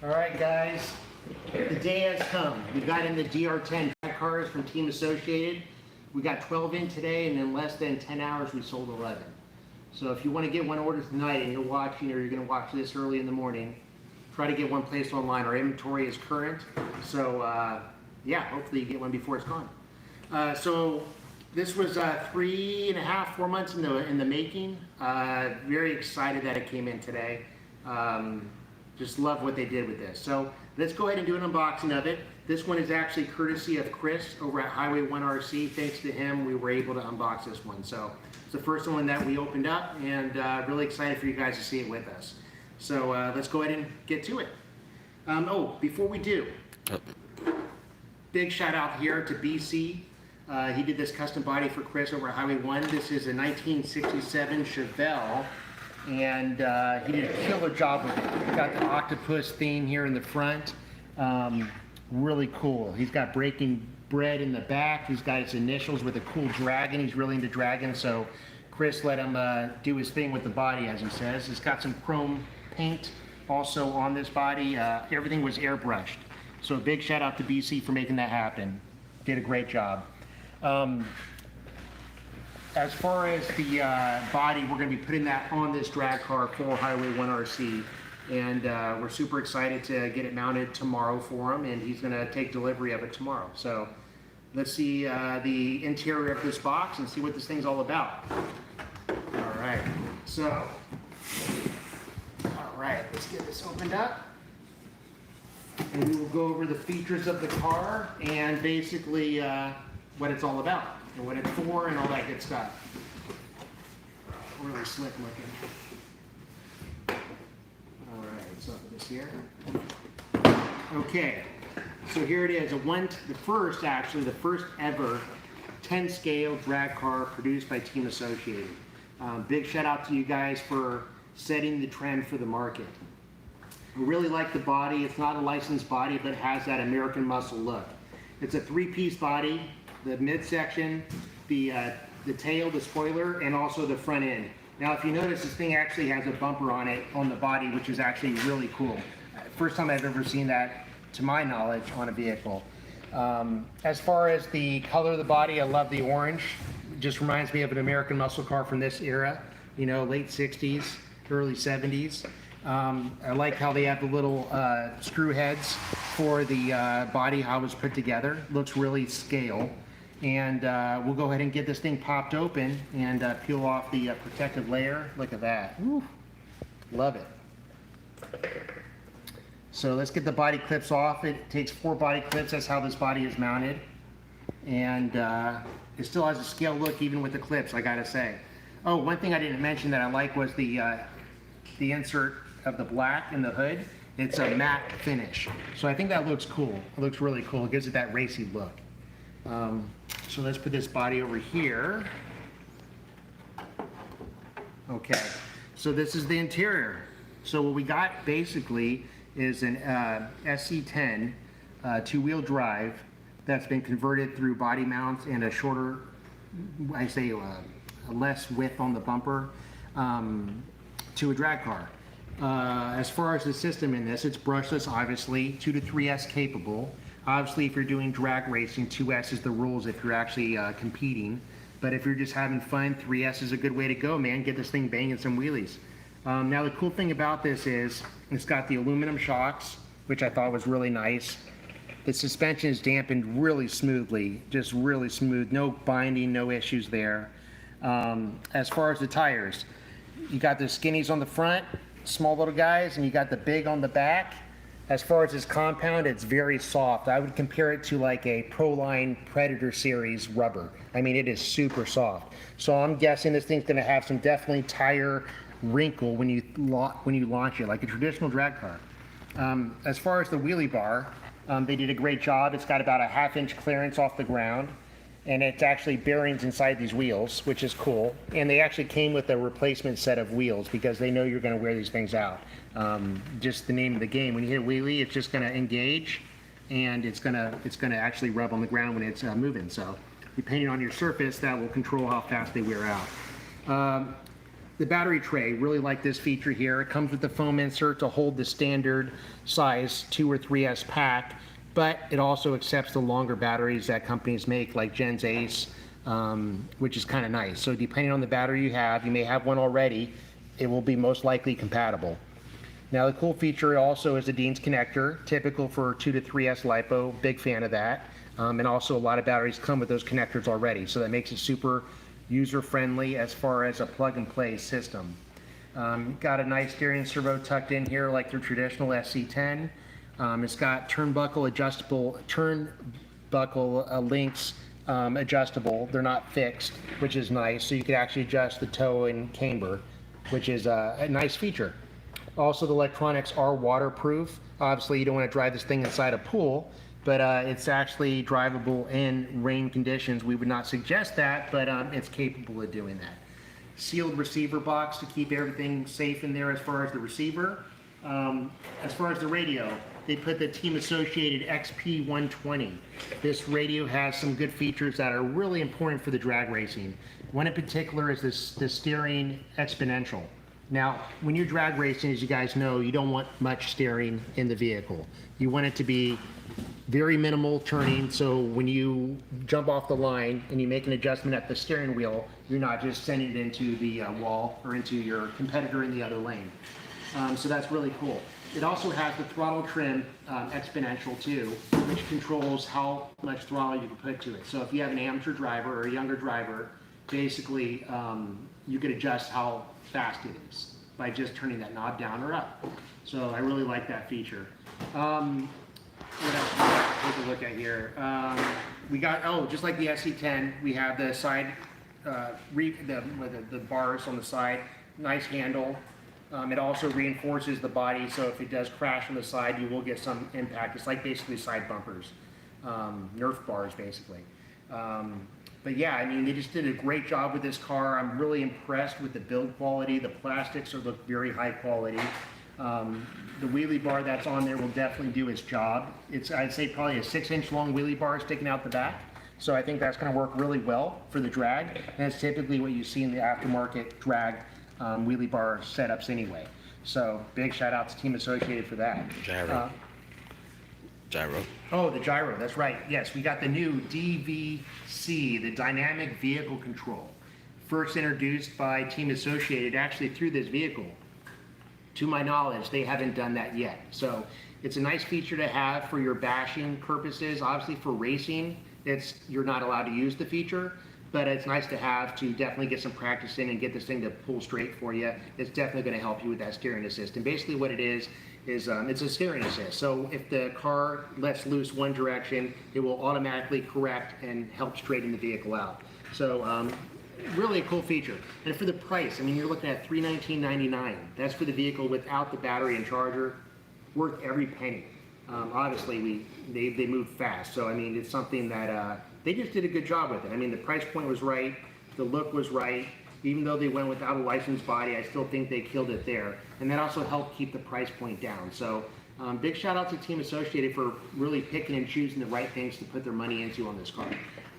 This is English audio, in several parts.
All right, guys, the day has come. We got in the DR-10 drag cars from Team Associated. We got 12 in today, and in less than 10 hours, we sold 11. So if you want to get one ordered tonight and you're watching, or you're going to watch this early in the morning, try to get one placed online. Our inventory is current, so yeah, hopefully you get one before it's gone. So this was 3.5, 4 months in the making. Very excited that it came in today. Just love what they did with this. So let's go ahead and do an unboxing of it. This one is actually courtesy of Chris over at Highway 1 RC. Thanks to him, we were able to unbox this one. So it's the first one that we opened up, and really excited for you guys to see it with us. So let's go ahead and get to it. Oh, before we do, big shout out here to BC. He did this custom body for Chris over at Highway 1. This is a 1967 Chevelle, and he did a killer job with it. He's got the octopus theme here in the front. Really cool. He's got Breaking Bread in the back. He's got his initials with a cool dragon. He's really into dragons, so Chris let him do his thing with the body, as he says. It's got some chrome paint also on this body. Everything was airbrushed. So a big shout out to BC for making that happen. Did a great job. As far as the body, we're going to be putting that on this drag car for Highway 1 RC. And we're super excited to get it mounted tomorrow for him, and he's going to take delivery of it tomorrow. So let's see the interior of this box and see what this thing's all about. All right, so, all right, let's get this opened up. And we will go over the features of the car and basically what it's all about and what it's for and all that good stuff. Really slick looking. All right, so this here. Okay, so here it is. The first ever 10 scale drag car produced by Team Associated. Big shout out to you guys for setting the trend for the market. I really like the body. It's not a licensed body, but it has that American muscle look. It's a three-piece body, the midsection, the tail, the spoiler, and also the front end. Now, if you notice, this thing actually has a bumper on it, on the body, which is actually really cool. First time I've ever seen that, to my knowledge, on a vehicle. As far as the color of the body, I love the orange. It just reminds me of an American muscle car from this era, you know, late 60s, early 70s. I like how they have the little screw heads for the body, how it was put together. Looks really scale. And we'll go ahead and get this thing popped open and peel off the protective layer. Look at that. Woo. Love it. So let's get the body clips off. It takes 4 body clips. That's how this body is mounted. And it still has a scale look even with the clips, I gotta say. Oh, one thing I didn't mention that I like was the insert of the black in the hood. It's a matte finish. So I think that looks cool. It looks really cool. It gives it that racy look. So let's put this body over here. Okay, so this is the interior. So what we got basically is an SC10 two-wheel drive that's been converted through body mounts and a shorter, I say a less width on the bumper, to a drag car. As far as the system in this, it's brushless, obviously, 2 to 3S capable. Obviously, if you're doing drag racing, 2S is the rules if you're actually competing. But if you're just having fun, 3S is a good way to go, man. Get this thing banging some wheelies. Now, the cool thing about this is it's got the aluminum shocks, which I thought was really nice. The suspension is dampened really smoothly, just really smooth. No binding, no issues there. As far as the tires, you got the skinnies on the front, small little guys, and you got the big on the back. As far as this compound, it's very soft. I would compare it to like a Proline Predator series rubber. I mean, it is super soft. So I'm guessing this thing's gonna have some definitely tire wrinkle when you launch it, like a traditional drag car. As far as the wheelie bar, they did a great job. It's got about a 1/2 inch clearance off the ground, and it's actually bearings inside these wheels, which is cool. And they actually came with a replacement set of wheels because they know you're going to wear these things out. Just the name of the game. When you hit a wheelie, it's just going to engage, and it's going to actually rub on the ground when it's moving. So depending on your surface, that will control how fast they wear out. The battery tray, really like this feature here. It comes with the foam insert to hold the standard size 2 or 3S pack, but it also accepts the longer batteries that companies make, like Gen's Ace, which is kind of nice. So depending on the battery you have, you may have one already, it will be most likely compatible. Now the cool feature also is the Dean's connector, typical for 2 to 3S LiPo, big fan of that. And also a lot of batteries come with those connectors already, so that makes it super user-friendly as far as a plug-and-play system. Got a nice steering servo tucked in here like the traditional SC10. It's got turnbuckle links adjustable. They're not fixed, which is nice, so you could actually adjust the toe and camber, which is a nice feature. Also, the electronics are waterproof. Obviously, you don't want to drive this thing inside a pool, but it's actually drivable in rain conditions. We would not suggest that, but it's capable of doing that. Sealed receiver box to keep everything safe in there as far as the receiver. As far as the radio, they put the Team Associated XP120. This radio has some good features that are really important for the drag racing. One in particular is the steering exponential. Now, when you're drag racing, as you guys know, you don't want much steering in the vehicle. You want it to be very minimal turning, so when you jump off the line and you make an adjustment at the steering wheel, you're not just sending it into the wall or into your competitor in the other lane. So that's really cool. It also has the throttle trim exponential too, which controls how much throttle you can put to it. So if you have an amateur driver or a younger driver, basically you could adjust how fast it is by just turning that knob down or up. So I really like that feature. What else? Take a look at here. We got, just like the SC10, we have the side, the bars on the side, nice handle. It also reinforces the body, so if it does crash on the side, you will get some impact. It's like basically side bumpers, Nerf bars basically. But yeah, I mean, they just did a great job with this car. I'm really impressed with the build quality. The plastics look very high quality. The wheelie bar that's on there will definitely do its job. It's, I'd say, probably a 6-inch long wheelie bar sticking out the back. So I think that's going to work really well for the drag. And it's typically what you see in the aftermarket drag wheelie bar setups anyway. So big shout out to Team Associated for that. Gyro. Oh, the gyro, that's right. Yes, we got the new DVC, the Dynamic Vehicle Control. First introduced by Team Associated actually through this vehicle. To my knowledge, they haven't done that yet. So it's a nice feature to have for your bashing purposes. Obviously for racing, you're not allowed to use the feature, but it's nice to have to definitely get some practice in and get this thing to pull straight for you. It's definitely going to help you with that steering assist. And basically what it is it's a steering assist. So if the car lets loose one direction, it will automatically correct and help straighten the vehicle out. So really a cool feature. And for the price, I mean, you're looking at $319.99. That's for the vehicle without the battery and charger. Worth every penny. Obviously, they moved fast. So I mean, it's something that they just did a good job with it. I mean, the price point was right, the look was right. Even though they went without a licensed body, I still think they killed it there. And that also helped keep the price point down. So big shout out to Team Associated for really picking and choosing the right things to put their money into on this car.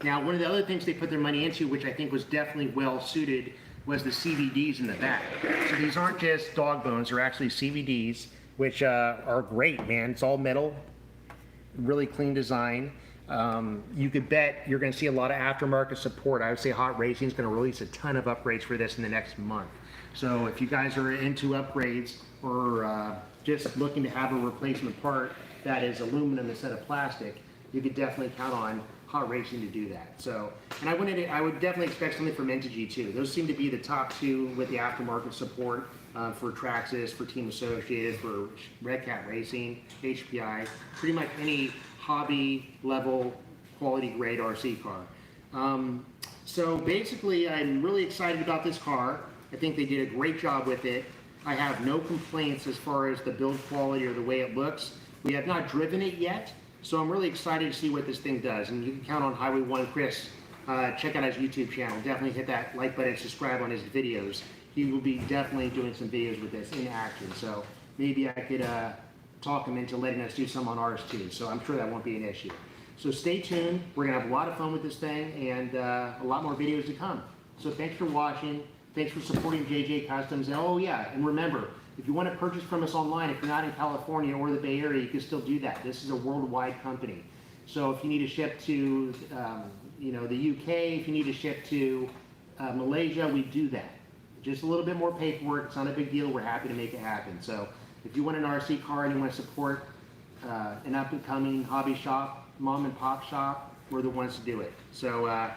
Now, one of the other things they put their money into, which I think was definitely well suited, was the CVDs in the back. So these aren't just dog bones, they're actually CVDs, which are great, man. It's all metal, really clean design. You could bet you're going to see a lot of aftermarket support. I would say Hot Racing is going to release a ton of upgrades for this in the next month. So if you guys are into upgrades or just looking to have a replacement part that is aluminum instead of plastic, you could definitely count on Hot Racing to do that. So, and I would definitely expect something from Entity too. Those seem to be the top two with the aftermarket support for Traxxas, for Team Associated, for Red Cat Racing, HPI, pretty much any hobby level quality grade RC car. So basically I'm really excited about this car. I think they did a great job with it. I have no complaints as far as the build quality or the way it looks. We have not driven it yet, so I'm really excited to see what this thing does. And you can count on Highway 1 Chris. Check out his YouTube channel. Definitely hit that like button and subscribe on his videos. He will be definitely doing some videos with this in action. So maybe I could talk him into letting us do some on ours too. So I'm sure that won't be an issue. So stay tuned. We're going to have a lot of fun with this thing and a lot more videos to come. So thanks for watching. Thanks for supporting JJ Customs. And oh yeah, and remember, if you want to purchase from us online, if you're not in California or the Bay Area, you can still do that. This is a worldwide company. So if you need to ship to, the UK, if you need to ship to Malaysia, we do that. Just a little bit more paperwork. It's not a big deal. We're happy to make it happen. So if you want an RC car and you want to support an up-and-coming hobby shop, mom and pop shop, we're the ones to do it. So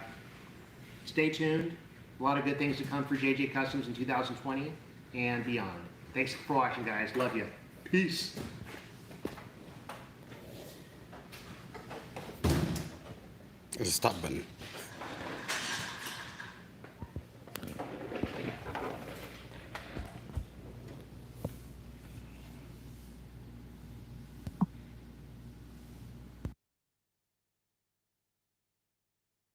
stay tuned. A lot of good things to come for JJ Customs in 2020 and beyond. Thanks for watching, guys. Love you. Peace. There's a stop button.